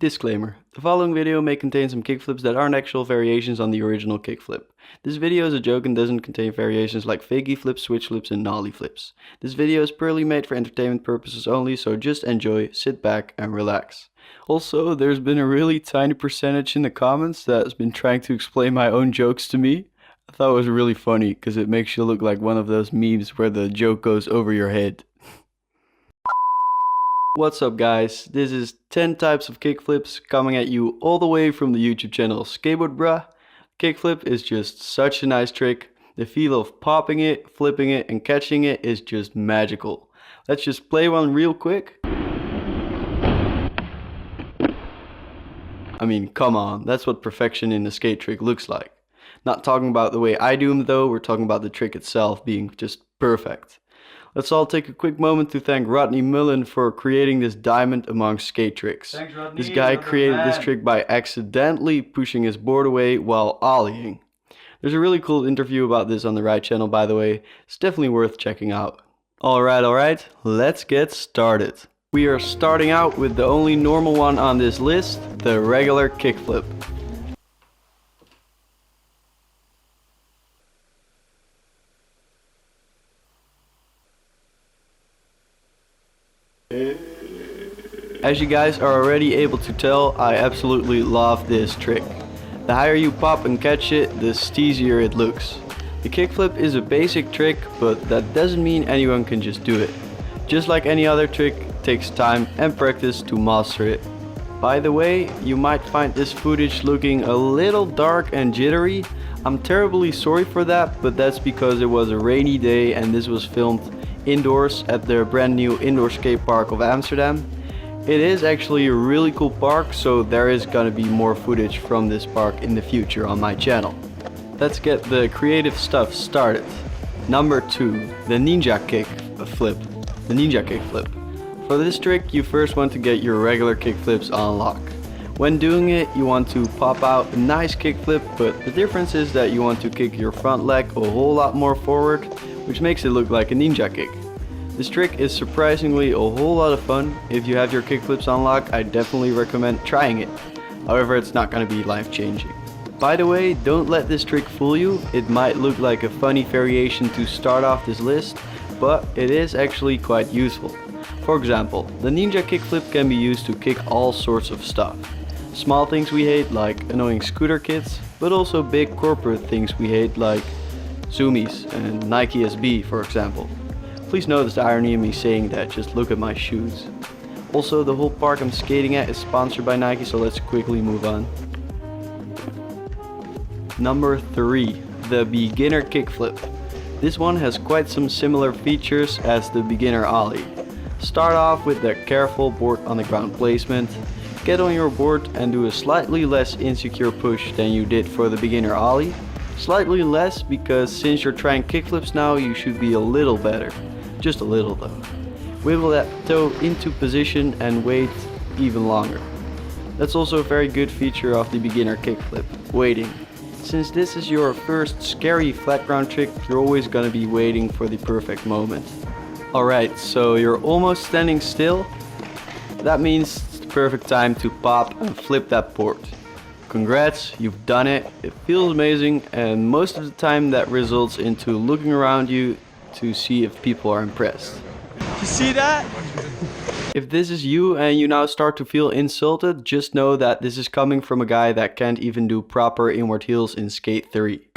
Disclaimer: the following video may contain some kickflips that aren't actual variations on the original kickflip. This video is a joke and doesn't contain variations like fakey flips, switch flips, and nollie flips. This video is purely made for entertainment purposes only, so just enjoy, sit back, and relax. Also, there's been a really tiny percentage in the comments that has been trying to explain my own jokes to me. I thought it was really funny because it makes you look like one of those memes where the joke goes over your head. What's up guys, this is 10 types of kickflips coming at you all the way from the YouTube channel Skateboard bruh. Kickflip is just such a nice trick. The feel of popping it, flipping it, and catching it is just magical. Let's just play one real quick. I mean, come on, that's what perfection in a skate trick looks like. Not talking about the way I do them though, we're talking about the trick itself being just perfect. Let's all take a quick moment to thank Rodney Mullen for creating this diamond among skate tricks. Thanks, Rodney. This guy created this trick by accidentally pushing his board away while ollieing. There's a really cool interview about this on the right channel, by the way. It's definitely worth checking out. Alright, let's get started. We are starting out with the only normal one on this list, the regular kickflip. As you guys are already able to tell, I absolutely love this trick. The higher you pop and catch it, the steezier it looks. The kickflip is a basic trick, but that doesn't mean anyone can just do it. Just like any other trick, it takes time and practice to master it. By the way, you might find this footage looking a little dark and jittery. I'm terribly sorry for that, but that's because it was a rainy day and this was filmed indoors at their brand new indoor skate park of Amsterdam. It is actually a really cool park, so there is gonna be more footage from this park in the future on my channel. Let's get the creative stuff started. Number 2, the ninja kickflip. The ninja kickflip. For this trick, you first want to get your regular kickflips on lock. When doing it, you want to pop out a nice kickflip, but the difference is that you want to kick your front leg a whole lot more forward, which makes it look like a ninja kick. This trick is surprisingly a whole lot of fun. If you have your kickflips on lock, I definitely recommend trying it. However, it's not going to be life-changing. By the way, don't let this trick fool you. It might look like a funny variation to start off this list, but it is actually quite useful. For example, the ninja kickflip can be used to kick all sorts of stuff. Small things we hate like annoying scooter kids, but also big corporate things we hate like Zoomies and Nike SB, for example. Please notice the irony in me saying that, just look at my shoes. Also, the whole park I'm skating at is sponsored by Nike, so let's quickly move on. Number 3, the beginner kickflip. This one has quite some similar features as the beginner ollie. Start off with the careful board on the ground placement. Get on your board and do a slightly less insecure push than you did for the beginner ollie. Slightly less because since you're trying kickflips now, you should be a little better. Just a little though. Wiggle that toe into position and wait even longer. That's also a very good feature of the beginner kickflip, waiting. Since this is your first scary flat ground trick, you're always gonna be waiting for the perfect moment. Alright, so you're almost standing still. That means it's the perfect time to pop and flip that board. Congrats, you've done it. It feels amazing, and most of the time that results into looking around you to see if people are impressed. You see that? If this is you and you now start to feel insulted, just know that this is coming from a guy that can't even do proper inward heels in Skate 3.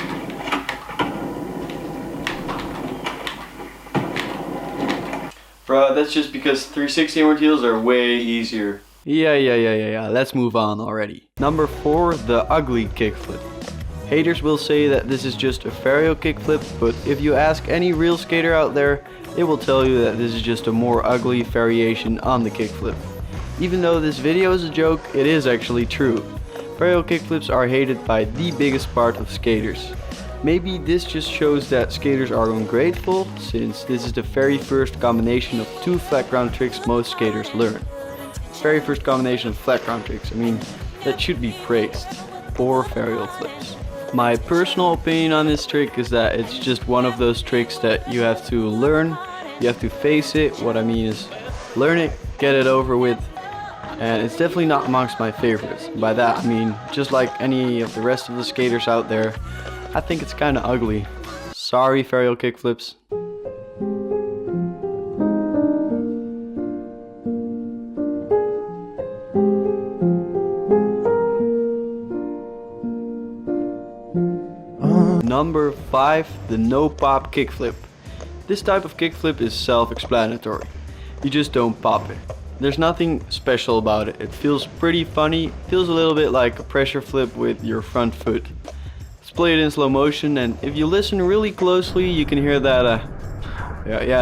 Bro, that's just because 360 inward heels are way easier. Yeah, let's move on already. Number 4, the ugly kickflip. Haters will say that this is just a vario kickflip, but if you ask any real skater out there, they will tell you that this is just a more ugly variation on the kickflip. Even though this video is a joke, it is actually true. Vario kickflips are hated by the biggest part of skaters. Maybe this just shows that skaters are ungrateful, since this is the very first combination of 2 flat ground tricks most skaters learn. Very first combination of flat ground tricks, I mean, that should be praised. Or vario flips. My personal opinion on this trick is that it's just one of those tricks that you have to learn, you have to face it. What I mean is learn it, get it over with, and it's definitely not amongst my favorites. By that I mean, just like any of the rest of the skaters out there, I think it's kinda ugly. Sorry, Ferial Kickflips. Number 5, the no pop kickflip. This type of kickflip is self-explanatory. You just don't pop it. There's nothing special about it. It feels pretty funny, feels a little bit like a pressure flip with your front foot. Let's play it in slow motion, and if you listen really closely you can hear that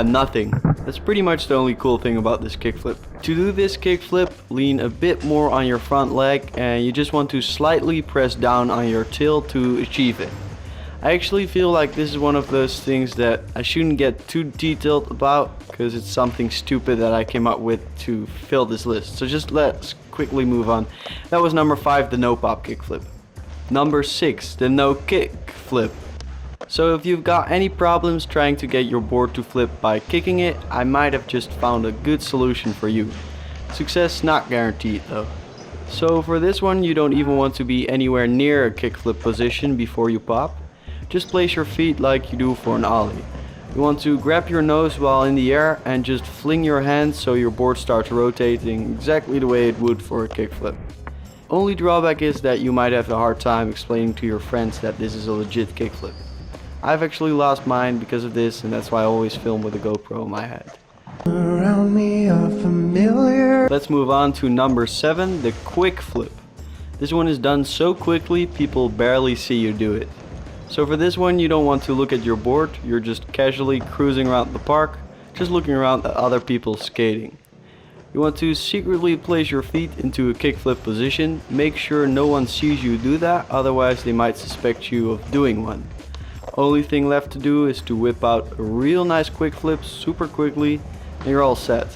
nothing. That's pretty much the only cool thing about this kickflip. To do this kickflip, lean a bit more on your front leg and you just want to slightly press down on your tail to achieve it. I actually feel like this is one of those things that I shouldn't get too detailed about because it's something stupid that I came up with to fill this list. So just let's quickly move on. That was number 5, the no pop kickflip. Number 6, the no kick flip. So if you've got any problems trying to get your board to flip by kicking it, I might have just found a good solution for you. Success not guaranteed though. So for this one you don't even want to be anywhere near a kickflip position before you pop. Just place your feet like you do for an ollie. You want to grab your nose while in the air and just fling your hands so your board starts rotating exactly the way it would for a kickflip. Only drawback is that you might have a hard time explaining to your friends that this is a legit kickflip. I've actually lost mine because of this, and that's why I always film with a GoPro in my head. Around me are familiar. Let's move on to number 7, the quick flip. This one is done so quickly people barely see you do it. So for this one you don't want to look at your board, you're just casually cruising around the park, just looking around at other people skating. You want to secretly place your feet into a kickflip position, make sure no one sees you do that, otherwise they might suspect you of doing one. Only thing left to do is to whip out a real nice quick flip super quickly and you're all set.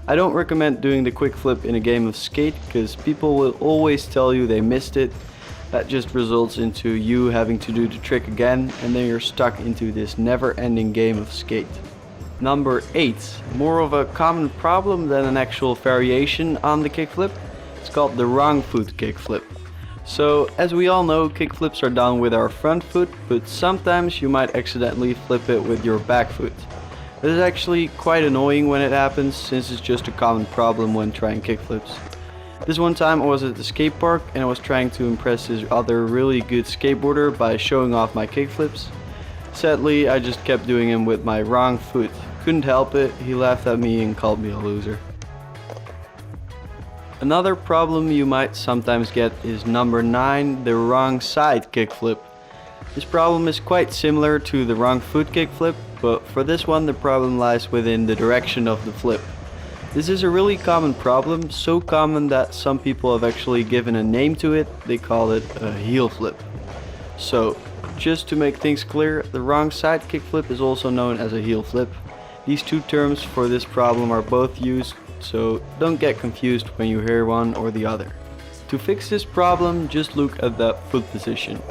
I don't recommend doing the quick flip in a game of skate because people will always tell you they missed it. That just results into you having to do the trick again and then you're stuck into this never-ending game of skate. Number 8, more of a common problem than an actual variation on the kickflip. It's called the wrong foot kickflip. So as we all know, kickflips are done with our front foot, but sometimes you might accidentally flip it with your back foot. This is actually quite annoying when it happens since it's just a common problem when trying kickflips. This one time I was at the skate park and I was trying to impress this other really good skateboarder by showing off my kickflips. Sadly, I just kept doing them with my wrong foot. Couldn't help it, he laughed at me and called me a loser. Another problem you might sometimes get is number 9, the wrong side kickflip. This problem is quite similar to the wrong foot kickflip, but for this one the problem lies within the direction of the flip. This is a really common problem, so common that some people have actually given a name to it. They call it a heel flip. So, just to make things clear, the wrong side kickflip is also known as a heel flip. These two terms for this problem are both used, so don't get confused when you hear one or the other. To fix this problem, just look at the foot position.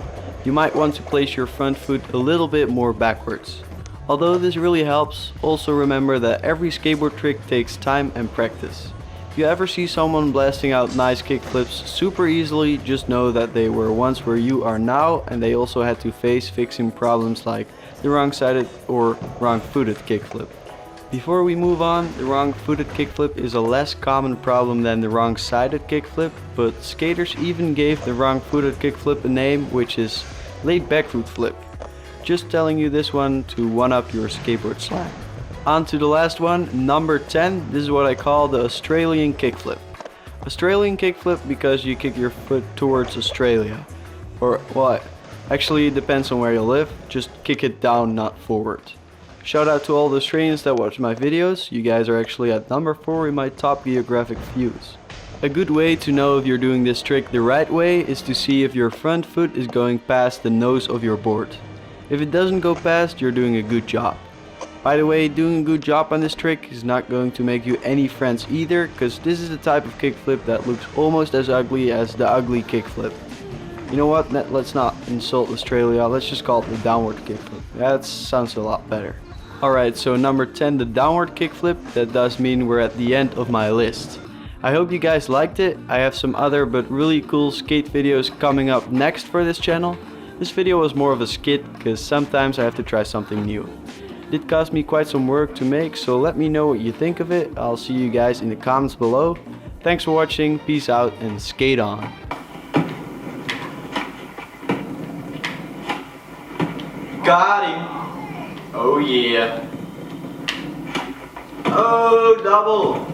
You might want to place your front foot a little bit more backwards. Although this really helps, also remember that every skateboard trick takes time and practice. If you ever see someone blasting out nice kickflips super easily, just know that they were once where you are now and they also had to face fixing problems like the wrong-sided or wrong-footed kickflip. Before we move on, the wrong-footed kickflip is a less common problem than the wrong-sided kickflip, but skaters even gave the wrong-footed kickflip a name, which is laid back foot flip. Just telling you this one to one-up your skateboard slang. On to the last one, number 10. This is what I call the Australian kickflip. Australian kickflip because you kick your foot towards Australia. Or what? Actually, it depends on where you live. Just kick it down, not forward. Shout out to all the Australians that watch my videos. You guys are actually at number 4 in my top geographic views. A good way to know if you're doing this trick the right way is to see if your front foot is going past the nose of your board. If it doesn't go past, you're doing a good job. By the way, doing a good job on this trick is not going to make you any friends either, because this is the type of kickflip that looks almost as ugly as the ugly kickflip. You know what, let's not insult Australia, let's just call it the downward kickflip. That sounds a lot better. Alright, so number 10, the downward kickflip. That does mean we're at the end of my list. I hope you guys liked it. I have some other but really cool skate videos coming up next for this channel. This video was more of a skit because sometimes I have to try something new. It did cost me quite some work to make, so let me know what you think of it. I'll see you guys in the comments below. Thanks for watching, peace out, and skate on. Got him! Oh yeah! Oh, double!